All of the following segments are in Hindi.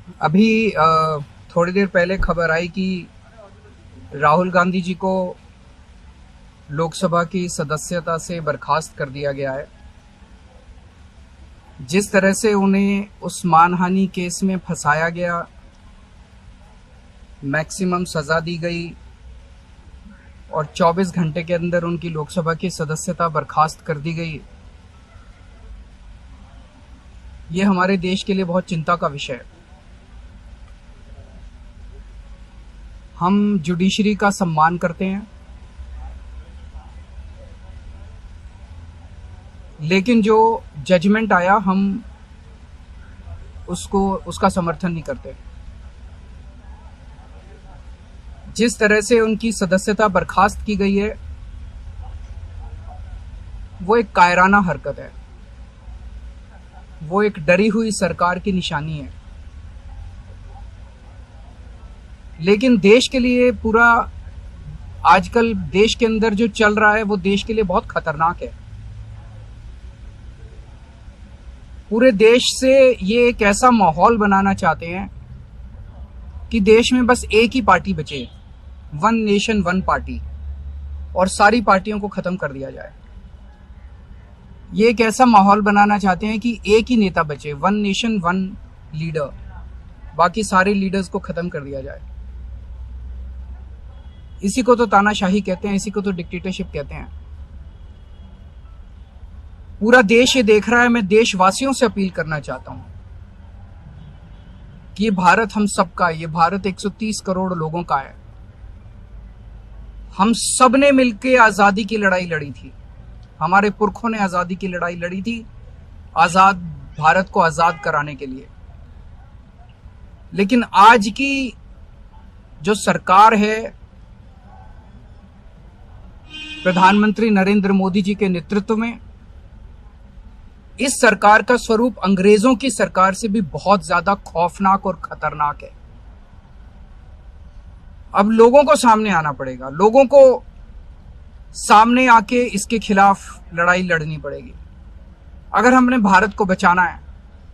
अभी थोड़ी देर पहले खबर आई कि राहुल गांधी जी को लोकसभा की सदस्यता से बर्खास्त कर दिया गया है। जिस तरह से उन्हें उस मानहानि केस में फंसाया गया, मैक्सिमम सज़ा दी गई और 24 घंटे के अंदर उनकी लोकसभा की सदस्यता बर्खास्त कर दी गई, ये हमारे देश के लिए बहुत चिंता का विषय है। हम जुडिशरी का सम्मान करते हैं, लेकिन जो जजमेंट आया हम उसका समर्थन नहीं करते। जिस तरह से उनकी सदस्यता बर्खास्त की गई है, वो एक कायराना हरकत है, वो एक डरी हुई सरकार की निशानी है। लेकिन देश के लिए पूरा आजकल देश के अंदर जो चल रहा है वो देश के लिए बहुत खतरनाक है। पूरे देश से ये एक ऐसा माहौल बनाना चाहते हैं कि देश में बस एक ही पार्टी बचे, वन नेशन वन पार्टी, और सारी पार्टियों को खत्म कर दिया जाए। ये एक ऐसा माहौल बनाना चाहते हैं कि एक ही नेता बचे, वन नेशन वन लीडर, बाकी सारे लीडर्स को खत्म कर दिया जाए। इसी को तो तानाशाही कहते हैं, इसी को तो डिक्टेटरशिप कहते हैं। पूरा देश ये देख रहा है। मैं देशवासियों से अपील करना चाहता हूं कि ये भारत हम सबका है, ये भारत 130 करोड़ लोगों का है। हम सब ने मिलकर आजादी की लड़ाई लड़ी थी, हमारे पुरखों ने आजादी की लड़ाई लड़ी थी, आजाद भारत को आजाद कराने के लिए। लेकिन आज की जो सरकार है, प्रधानमंत्री नरेंद्र मोदी जी के नेतृत्व में, इस सरकार का स्वरूप अंग्रेजों की सरकार से भी बहुत ज्यादा खौफनाक और खतरनाक है। अब लोगों को सामने आना पड़ेगा, लोगों को सामने आके इसके खिलाफ लड़ाई लड़नी पड़ेगी। अगर हमने भारत को बचाना है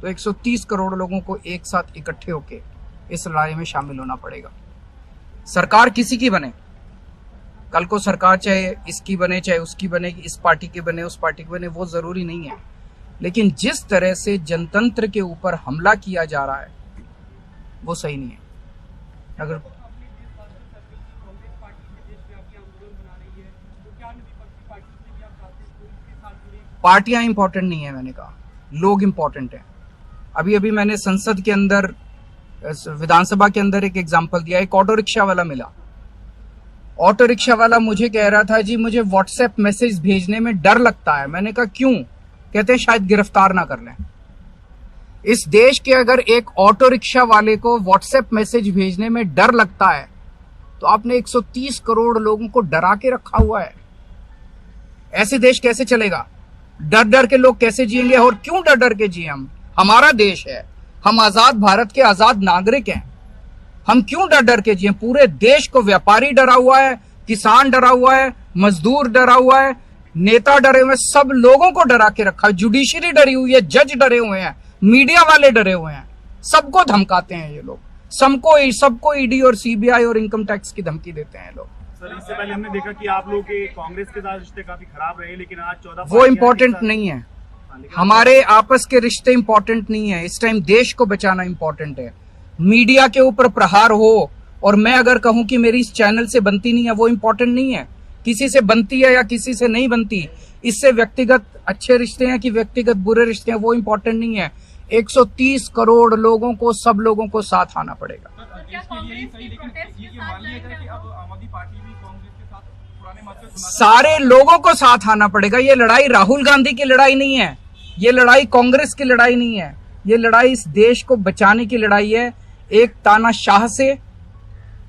तो 130 करोड़ लोगों को एक साथ इकट्ठे होके इस लड़ाई में शामिल होना पड़ेगा। सरकार किसी की बने, कल को सरकार चाहे इसकी बने चाहे उसकी बने, इस पार्टी की बने उस पार्टी की बने, वो जरूरी नहीं है। लेकिन जिस तरह से जनतंत्र के ऊपर हमला किया जा रहा है वो सही नहीं है। अगर पार्टियां इंपॉर्टेंट नहीं है, मैंने कहा लोग इंपॉर्टेंट हैं। अभी अभी मैंने संसद के अंदर, विधानसभा के अंदर एक एग्जांपल दिया। एक ऑटो रिक्शा वाला मिला, ऑटो रिक्शा वाला मुझे कह रहा था, जी मुझे व्हाट्सएप मैसेज भेजने में डर लगता है। मैंने कहा क्यों? कहते हैं शायद गिरफ्तार ना कर लें। इस देश के अगर एक ऑटो रिक्शा वाले को व्हाट्सएप मैसेज भेजने में डर लगता है तो आपने 130 करोड़ लोगों को डरा के रखा हुआ है। ऐसे देश कैसे चलेगा? डर डर के लोग कैसे जिएंगे? और क्यों डर डर के जिए? हम, हमारा देश है, हम आजाद भारत के आजाद नागरिक हैं, हम क्यों डर डर के जिए? पूरे देश को व्यापारी डरा हुआ है, किसान डरा हुआ है, मजदूर डरा हुआ है, नेता डरे हुए हैं, सब लोगों को डरा के रखा है। जुडिशरी डरी हुई है, जज डरे हुए हैं, मीडिया वाले डरे हुए हैं, सबको धमकाते हैं ये लोग, सबको ईडी और सीबीआई और इनकम टैक्स की धमकी देते हैं लोग। सर, इससे पहले हमने देखा कि आप लोग के कांग्रेस के साथ रिश्ते काफी खराब रहे, लेकिन आज 14 वो इम्पोर्टेंट नहीं है। हमारे आपस के रिश्ते इंपॉर्टेंट नहीं है। इस टाइम देश को बचाना इंपॉर्टेंट है। मीडिया के ऊपर प्रहार हो और मैं अगर कहूं कि मेरी इस चैनल से बनती नहीं है, वो इंपॉर्टेंट नहीं है। किसी से बनती है या किसी से नहीं बनती, इससे व्यक्तिगत अच्छे रिश्ते हैं कि व्यक्तिगत बुरे रिश्ते हैं, वो इंपॉर्टेंट नहीं है। 130 करोड़ लोगों को, सब लोगों को साथ आना पड़ेगा। सारे लोगों को साथ आना पड़ेगा। ये लड़ाई राहुल गांधी की लड़ाई नहीं है, ये लड़ाई कांग्रेस की लड़ाई नहीं है, ये लड़ाई इस देश को बचाने की लड़ाई है। एक तानाशाह से,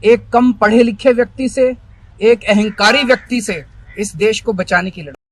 एक कम पढ़े लिखे व्यक्ति से, एक अहंकारी व्यक्ति से इस देश को बचाने की लड़ाई।